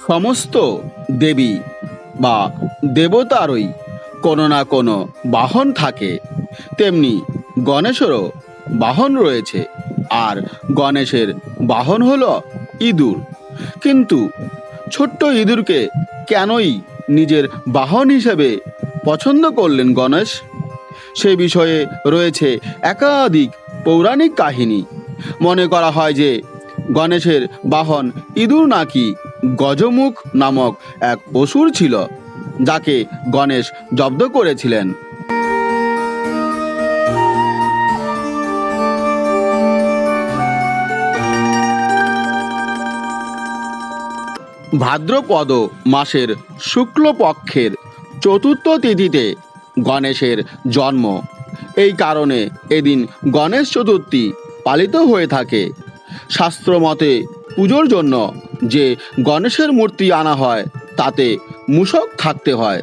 সমস্ত দেবী বা দেবতারই কোনো না কোনো বাহন থাকে, তেমনি গণেশেরও বাহন রয়েছে। আর গণেশের বাহন হলো ইঁদুর। কিন্তু ছোট্ট ইঁদুরকে কেনই নিজের বাহন হিসেবে পছন্দ করলেন গণেশ, সে বিষয়ে রয়েছে একাধিক পৌরাণিক কাহিনী। মনে করা হয় যে গণেশের বাহন ইঁদুর নাকি গজমুখ নামক এক অসুর ছিল, যাকে গণেশ জব্দ করেছিলেন। ভাদ্রপদ মাসের শুক্লপক্ষের চতুর্থ তিথিতে গণেশের জন্ম। এই কারণে এদিন গণেশ চতুর্থী পালিত হয়ে থাকে। শাস্ত্রমতে পুজোর জন্য যে গণেশের মূর্তি আনা হয় তাতে মূষক থাকতে হয়।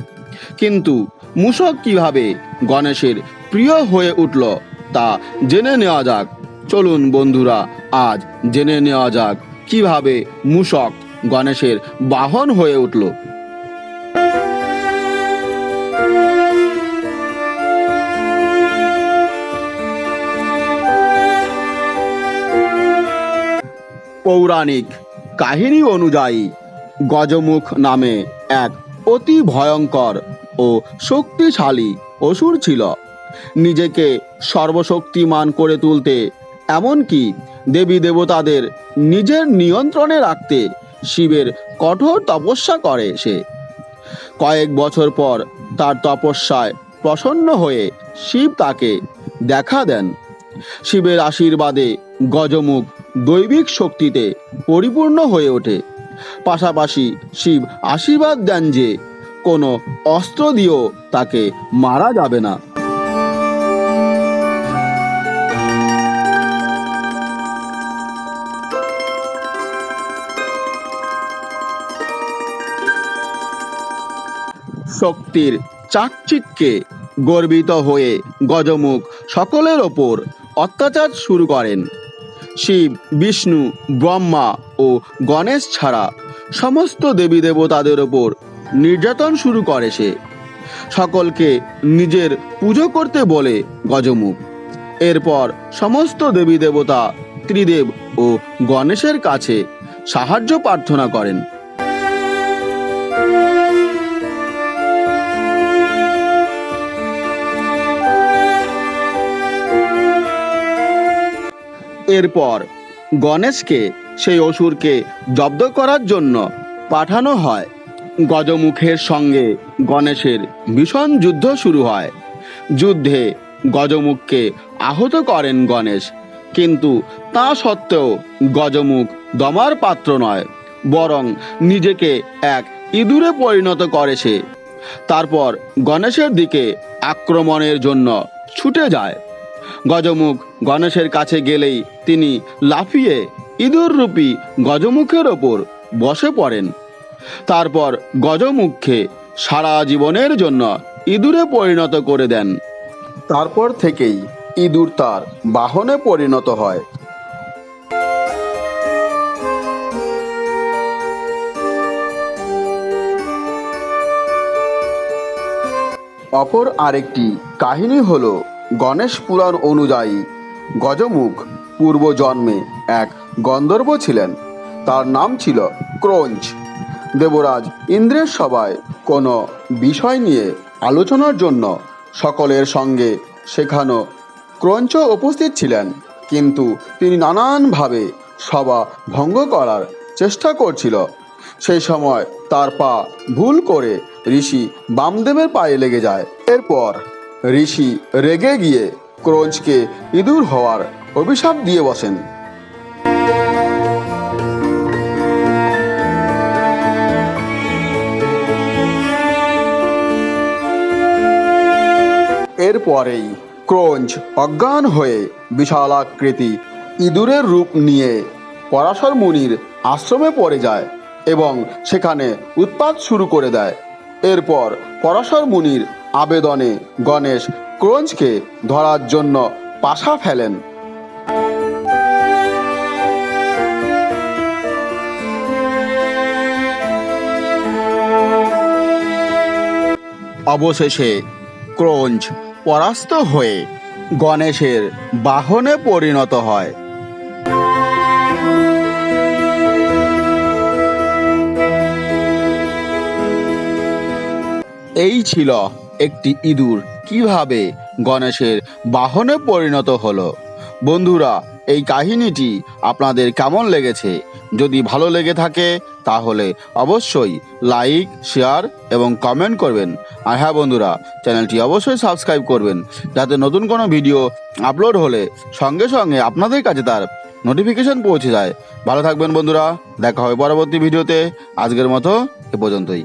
কিন্তু মূষক কিভাবে গণেশের প্রিয় হয়ে উঠল তা জেনে নেওয়া যাক। চলুন বন্ধুরা, আজ জেনে নেওয়া যাক কিভাবে মূষক গণেশের বাহন হয়ে উঠল। পৌরাণিক কাহিনী অনুযায়ী গজমুখ নামে এক অতি ভয়ঙ্কর ও শক্তিশালী অসুর ছিল। নিজেকে সর্বশক্তিমান করে তুলতে, এমনকি দেবী দেবতাদের নিজের নিয়ন্ত্রণে রাখতে শিবের কঠোর তপস্যা করে সে। কয়েক বছর পর তার তপস্যায় প্রসন্ন হয়ে শিব তাকে দেখা দেন। শিবের আশীর্বাদে গজমুখ দৈবিক শক্তিতে পরিপূর্ণ হয়ে ওঠে। পাশাপাশি শিব আশীর্বাদ দেন যে কোনো অস্ত্র দিয়েও তাকে মারা যাবে না। শক্তির চাকচিক্যে গর্বিত হয়ে গজমুখ সকলের ওপর অত্যাচার শুরু করেন। শিব, বিষ্ণু, ব্রহ্মা ও গণেশ ছাড়া সমস্ত দেবী দেবতাদের ওপর নির্যাতন শুরু করে সে। সকলকে নিজের পুজো করতে বলে গজমুখ। এরপর সমস্ত দেবী দেবতা ত্রিদেব ও গণেশের কাছে সাহায্য প্রার্থনা করেন। এরপর গণেশকে সেই অসুরকে জব্দ করার জন্য পাঠানো হয়। গজমুখের সঙ্গে গণেশের ভীষণ যুদ্ধ শুরু হয়। যুদ্ধে গজমুখকে আহত করেন গণেশ, কিন্তু তা সত্ত্বেও গজমুখ দমার পাত্র নয়, বরং নিজেকে এক ইঁদুরে পরিণত করে সে। তারপর গণেশের দিকে আক্রমণের জন্য ছুটে যায়। গজমুখ গণেশের কাছে গেলেই তিনি লাফিয়ে ইঁদুররূপী গজমুখের ওপর বসে পড়েন। তারপর গজমুখকে সারা জীবনের জন্য ইঁদুরে পরিণত করে দেন। তারপর থেকেই ইঁদুর তার বাহনে পরিণত হয়। অপর আরেকটি কাহিনী হলো, গণেশ পুরাণ অনুযায়ী গজমুখ পূর্বজন্মে এক গন্ধর্ব ছিলেন। তার নাম ছিল ক্রোঞ্চ। দেবরাজ ইন্দ্রের সভায় কোনো বিষয় নিয়ে আলোচনার জন্য সকলের সঙ্গে সেখানেও ক্রোঞ্চ উপস্থিত ছিলেন, কিন্তু তিনি নানানভাবে সভা ভঙ্গ করার চেষ্টা করছিল। সেই সময় তার পা ভুল করে ঋষি বামদেবের পায়ে লেগে যায়। এরপর ঋষি রেগে গিয়ে ক্রোঞ্চকে ইঁদুর হওয়ার অভিশাপ দিয়ে বসেন। এরপরেই ক্রোঞ্চ অজ্ঞান হয়ে বিশালাকৃতি ইঁদুরের রূপ নিয়ে পরাশর মুনির আশ্রমে পড়ে যায় এবং সেখানে উৎপাত শুরু করে দেয়। এরপর পরাশর মুনির আবেদনে গণেশ ক্রোঞ্চকে ধরার জন্য পাশা ফেলেন। অবশেষে ক্রোঞ্চ পরাস্ত হয়ে গণেশের বাহনে পরিণত হয়। এই ছিল একটি ইঁদুর কিভাবে গণেশের বাহনে পরিণত হলো। বন্ধুরা, এই কাহিনীটি আপনাদের কেমন লেগেছে? যদি ভালো লেগে থাকে তাহলে অবশ্যই লাইক, শেয়ার এবং কমেন্ট করবেন। আর হ্যাঁ বন্ধুরা, চ্যানেলটি অবশ্যই সাবস্ক্রাইব করবেন, যাতে নতুন কোনো ভিডিও আপলোড হলে সঙ্গে সঙ্গে আপনাদের কাছে তার নোটিফিকেশন পৌঁছে যায়। ভালো থাকবেন বন্ধুরা, দেখা হবে পরবর্তী ভিডিওতে। আজকের মতো এ পর্যন্তই।